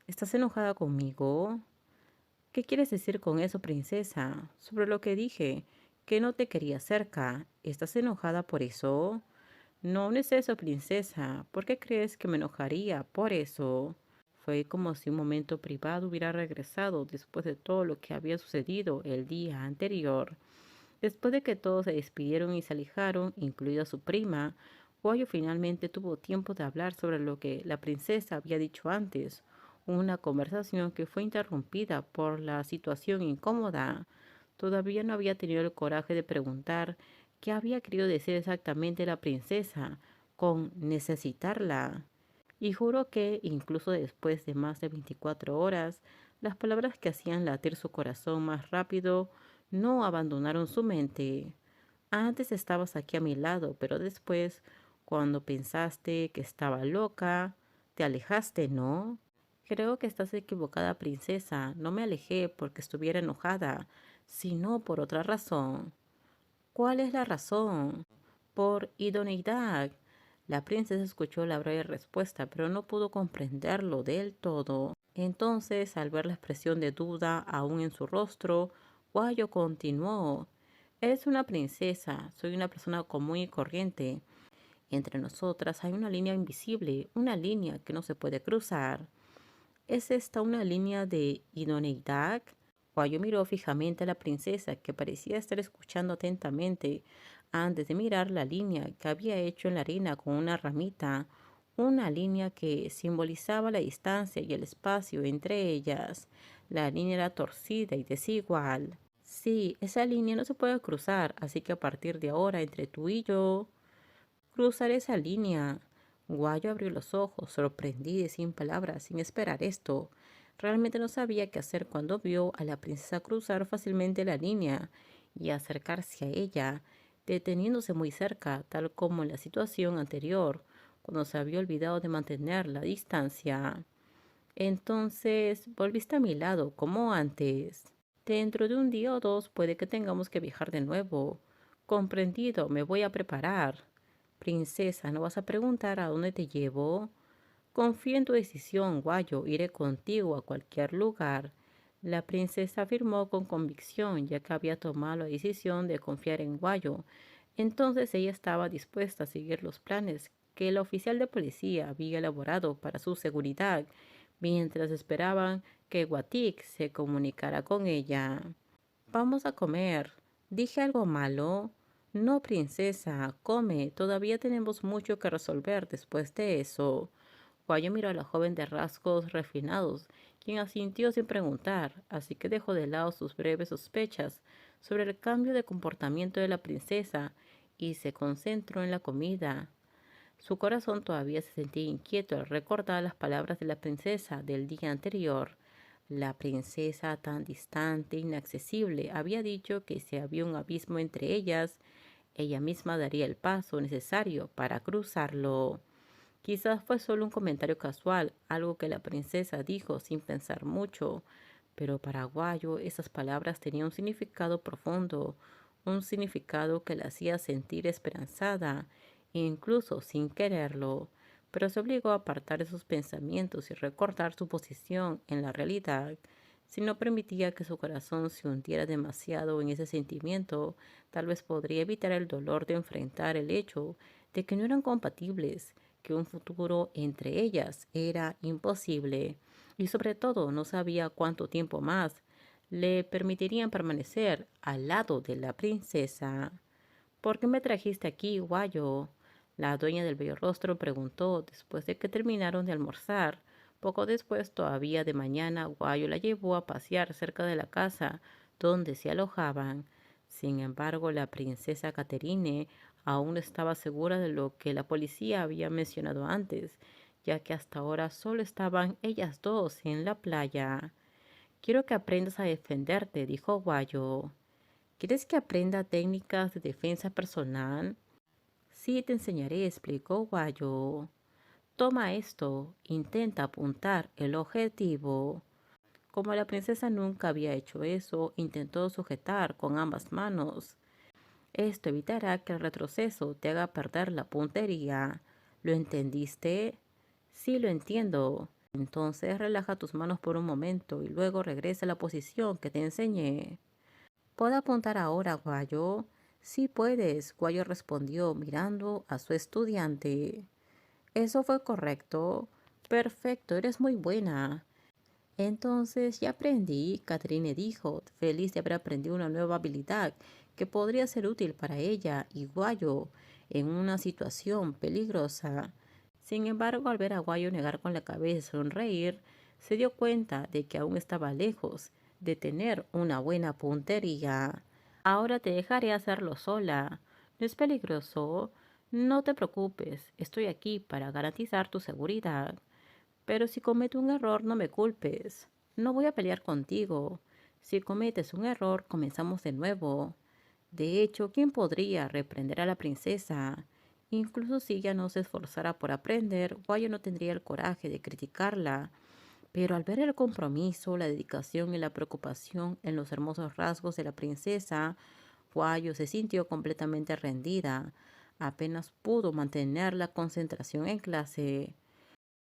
¿Estás enojada conmigo? ¿Qué quieres decir con eso, princesa? Sobre lo que dije, que no te quería cerca. ¿Estás enojada por eso? No, no es eso, princesa. ¿Por qué crees que me enojaría por eso? Fue como si un momento privado hubiera regresado después de todo lo que había sucedido el día anterior. Después de que todos se despidieron y se alejaron, incluida su prima, Guayo finalmente tuvo tiempo de hablar sobre lo que la princesa había dicho antes, una conversación que fue interrumpida por la situación incómoda. Todavía no había tenido el coraje de preguntar qué había querido decir exactamente la princesa con necesitarla. Y juró que, incluso después de más de 24 horas, las palabras que hacían latir su corazón más rápido no abandonaron su mente. Antes estabas aquí a mi lado, pero después, cuando pensaste que estaba loca, te alejaste, ¿no? Creo que estás equivocada, princesa. No me alejé porque estuviera enojada, sino por otra razón. ¿Cuál es la razón? Por idoneidad. La princesa escuchó la breve respuesta, pero no pudo comprenderlo del todo. Entonces, al ver la expresión de duda aún en su rostro, Guayo continuó. Eres una princesa, soy una persona común y corriente. Entre nosotras hay una línea invisible, una línea que no se puede cruzar. ¿Es esta una línea de idoneidad? Guayo miró fijamente a la princesa, que parecía estar escuchando atentamente, antes de mirar la línea que había hecho en la arena con una ramita, una línea que simbolizaba la distancia y el espacio entre ellas. La línea era torcida y desigual. Sí, esa línea no se puede cruzar, así que a partir de ahora, entre tú y yo, cruzaré esa línea. Guayo abrió los ojos, sorprendido y sin palabras, sin esperar esto. Realmente no sabía qué hacer cuando vio a la princesa cruzar fácilmente la línea y acercarse a ella, deteniéndose muy cerca, tal como en la situación anterior, cuando se había olvidado de mantener la distancia. Entonces, volviste a mi lado, como antes. Dentro de un día o dos puede que tengamos que viajar de nuevo. Comprendido, me voy a preparar. Princesa, ¿no vas a preguntar a dónde te llevo? Confío en tu decisión, Guayo, iré contigo a cualquier lugar. La princesa afirmó con convicción, ya que había tomado la decisión de confiar en Guayo. Entonces ella estaba dispuesta a seguir los planes que el oficial de policía había elaborado para su seguridad, mientras esperaban que Guatik se comunicara con ella. Vamos a comer. ¿Dije algo malo? No, princesa, come. Todavía tenemos mucho que resolver después de eso. Guayo miró a la joven de rasgos refinados, quien asintió sin preguntar, así que dejó de lado sus breves sospechas sobre el cambio de comportamiento de la princesa y se concentró en la comida. Su corazón todavía se sentía inquieto al recordar las palabras de la princesa del día anterior. La princesa, tan distante, inaccesible, había dicho que si había un abismo entre ellas, ella misma daría el paso necesario para cruzarlo. Quizás fue solo un comentario casual, algo que la princesa dijo sin pensar mucho, pero para Guayo esas palabras tenían un significado profundo, un significado que la hacía sentir esperanzada, incluso sin quererlo, pero se obligó a apartar esos pensamientos y recordar su posición en la realidad. Si no permitía que su corazón se hundiera demasiado en ese sentimiento, tal vez podría evitar el dolor de enfrentar el hecho de que no eran compatibles, que un futuro entre ellas era imposible y sobre todo no sabía cuánto tiempo más le permitirían permanecer al lado de la princesa. ¿Por qué me trajiste aquí, Guayo? La dueña del bello rostro preguntó después de que terminaron de almorzar. Poco después, todavía de mañana, Guayo la llevó a pasear cerca de la casa donde se alojaban. Sin embargo, la princesa Caterine aún no estaba segura de lo que la policía había mencionado antes, ya que hasta ahora solo estaban ellas dos en la playa. Quiero que aprendas a defenderte, dijo Guayo. ¿Quieres que aprenda técnicas de defensa personal? Sí, te enseñaré, explicó Guayo. Toma esto, intenta apuntar el objetivo. Como la princesa nunca había hecho eso, intentó sujetar con ambas manos. Esto evitará que el retroceso te haga perder la puntería. ¿Lo entendiste? Sí, lo entiendo. Entonces relaja tus manos por un momento y luego regresa a la posición que te enseñé. ¿Puedo apuntar ahora, Guayo? Sí puedes, Guayo respondió mirando a su estudiante. Eso fue correcto. Perfecto, eres muy buena. Entonces ya aprendí, Catherine dijo, feliz de haber aprendido una nueva habilidad que podría ser útil para ella y Guayo en una situación peligrosa. Sin embargo, al ver a Guayo negar con la cabeza y sonreír, se dio cuenta de que aún estaba lejos de tener una buena puntería. Ahora te dejaré hacerlo sola. ¿No es peligroso? No te preocupes, estoy aquí para garantizar tu seguridad. Pero si cometo un error, no me culpes. No voy a pelear contigo. Si cometes un error, comenzamos de nuevo. De hecho, ¿quién podría reprender a la princesa? Incluso si ella no se esforzara por aprender, Guayo no tendría el coraje de criticarla. Pero al ver el compromiso, la dedicación y la preocupación en los hermosos rasgos de la princesa, Guayo se sintió completamente rendida. Apenas pudo mantener la concentración en clase.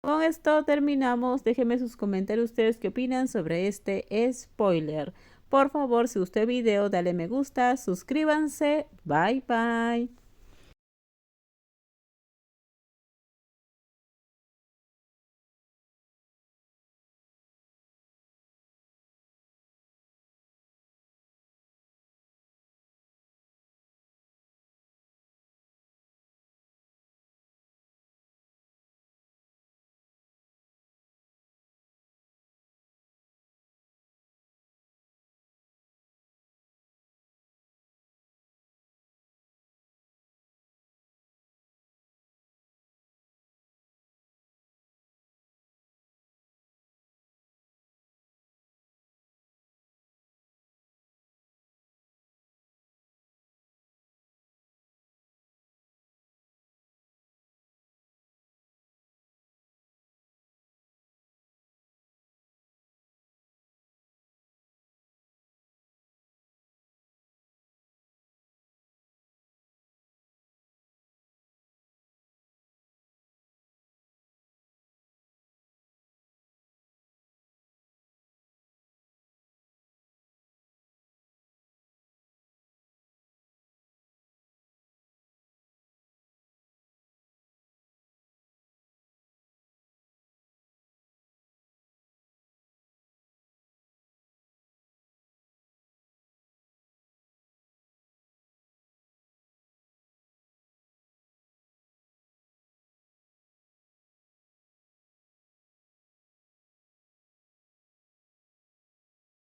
Con esto terminamos. Déjenme sus comentarios ustedes qué opinan sobre este spoiler. Por favor, si gustó el video, dale me gusta, suscríbanse. Bye bye.